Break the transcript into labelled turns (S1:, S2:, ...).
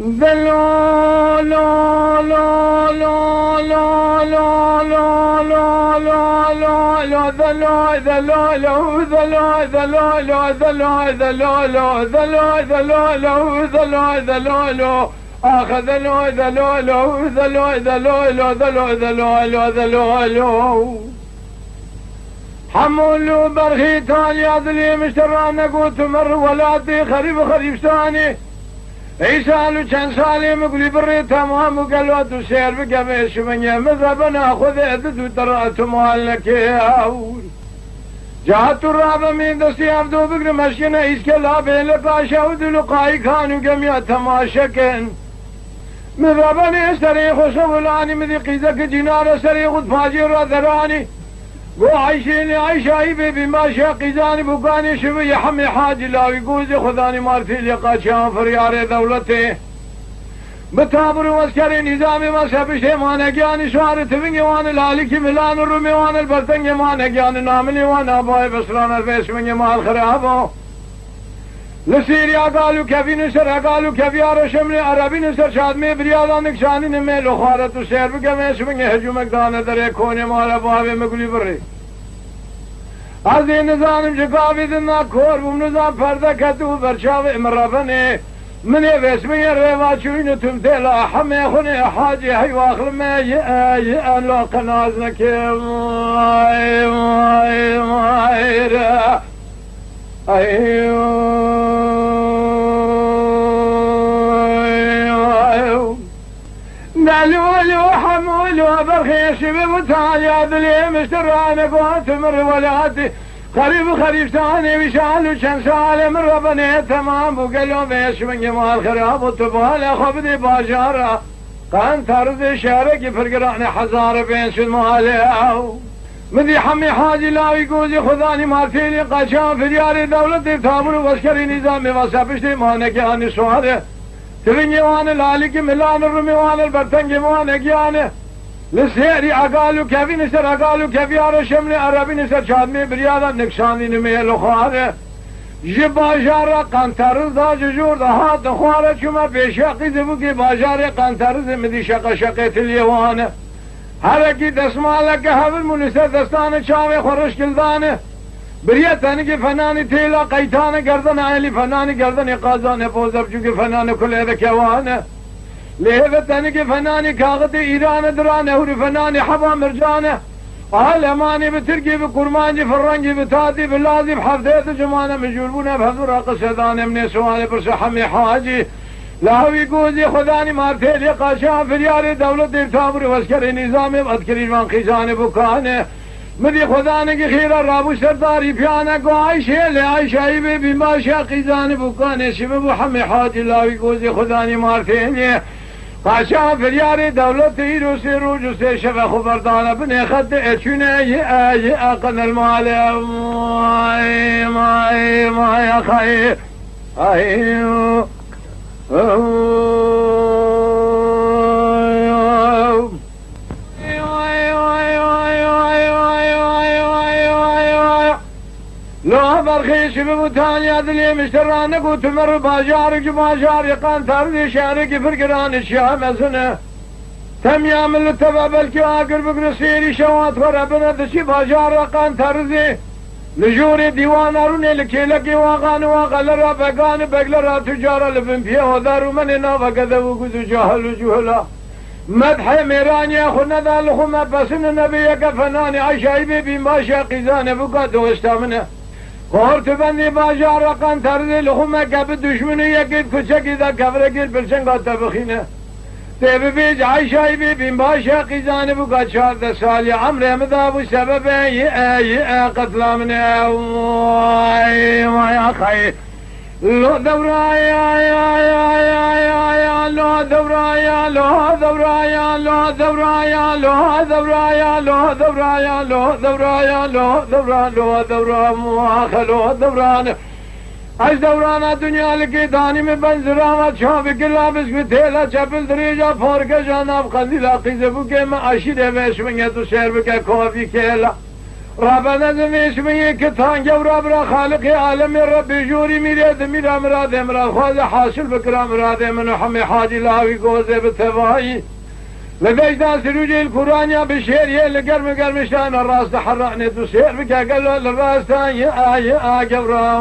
S1: ذلو لو لو لو لو لو لو لو لو لو ذلو ذلو لو ذلو ذلو لو ذلو ذلو لو ذلو ذلو لو ذلو ذلو لو أخذ ذلو ذلو لو ذلو ذلو لو ذلو ذلو لو ذلو لو حمول برخي تاني عدلي مشتران قوت مر ولادي خريب خريب ثاني عيسالو چند سالي مقلي بري تمام وقلوات سير بقميش من يمذهبنا خذ عدد ترات مالك جهت الرابع من دستي عبدو بقر مشكنا إسكلا بيلقاشا ودلقاي كانوا قميا تماشكن مذهبني سريخ وصولاني مذي قيدك جنار سريخ فاجر ذراني وعيشيني عيشاي بيبي ما شاقيزاني بقاني شوي حمي حاجي لاوي قوزي خذاني مارتي لقا شان فرياري دولتي بتابر واسكري نظامي ما سبشي ما نقياني شعر تبني وانا لالكي ملان الرومي وانا البرتنجي ما نقياني ناملي وانا باي بسران الفيس مني مال خرابو لسيريا قالوا كيفي نسر قالوا كيفي عرشمني عربي نسر شادمي برياضا نكشاني نميلو خارتو سير بقميش مني هجومك دانا دري كوني مالا بابي مقلي بري عزي نظام جقابي دنا كور بمنظام فرده كتو برشاوي امرابني مني بس مني الريوات شوينو تمثيلا حمي خوني حاجي هاي واخر ما يأي لو قنازنك ماي ماي ماي دلولو حمولو برخيش بمتالي ذلي مشتراني قوات مر ولادي خريب خريب ثاني وشالو شن سالي من ربني تمام وقالوا بيش من جمال خراب وتبالي خبدي باجارة كان ترد شارك فرقراني حزار بين شمالي مذي حمي حاجي لاوي قوزي خذاني مارتيني قاشان في دياري دولتي ثامر واسكري نظامي وسابشتي مانك يعني سواده ترنجي وانا لالكي ملان الرمي وانا البرتنجي وانا قياني لسيري اقالو كيفي نسر اقالو كيفي عرشمني عربي نسر شادمي بريادا نكشاني نميلو خواده جبا جارة قانترز دا ججور دا هات خواره چما بيشاقي دبوكي باجاري قانترز مذي شاقا شاقيت اليوانه هرکی دستمالک هول منیسر دستان چاوی خورش کلدانه بریت تنگی فنانی تیلا قیتان گردن عیلی فنانی گردن قازان پوزر چونکه فنان کله دکوانه لیه تنگی فنانی کاغت ایران درانه هوری فنانی حبا مرجانه آلمانی بترکی بقرمانجی فرنگی بتادی بلازی بحفظیت جمانه مجوربونه بحضور قصدانه من سوال برس حمی حاجی لاوی گوزی خدانی مارتیلی قاشان فریاری دولت دیرتابر واسکر نظامی بدکرین من خیزان بکانه مدی خدانی کی خیره رابو سرداری پیانه گو عیشه لی عیشه بی بیماشا خیزان بکانه شب محمد حاجی لاوی گوزی خدانی مارتیلی قاشان فریاری دولت ایروسی روجوسی شب خبردانه بنی خد اچونه ای اقن المال مای خیر ایو لو برخيش بمتاني ذلي مشتران قوت مر باجارك باجار يقان تردي شارك فرقران الشام سنه تم يعمل التبابل كي اقر بقر سيري شوات وربنا دشي باجار يقان تردي لجوري ديوان اروني لكي لكي واغان واغلرا بقان بقلرا تجارة لبن فيه ودارو مننا وقذا وقذو جاهل جهلا مدح ميران يا خنا ذا لخما بسن نبيك فناني عشاي بي ماشا قيزان بقاد واستامنه قهرت بني باجار رقان تردي لخما قبل دشمني يقيد كشك اذا كفرقيد بلسن قاد تبخينه تبي بيج عايشاي بي ماشا قيزان بقاد شهر سالي عمري مذاب سبب اي قتل من ما يا خي لو دبرايا لو دبرايا لو دبرايا لو دبرايا لو دبرايا لو دبرايا لو دبرايا لو دبرايا لو دبرايا مواخلو دبران از دوران دنیا لکی دانی میں بنزرامت شاہ بکلا بس بتیلا چپل دریجا فورک جانب قندیلا قیزه بکے میں عشیره بیش منگے تو شیر بکے کوفی کیلا ربنا دميش من كتان جورا برا خالق عالم ربي جوري ميراد ميرا مراد مراد خواذ حاصل بكرا مراد من حمي حاجي لاوي قوزي بتفاهي لبيجدان سروجي القرآن بشيري لقرم قرمشان الراس حرقني تسير بك قالوا الراس يا جورا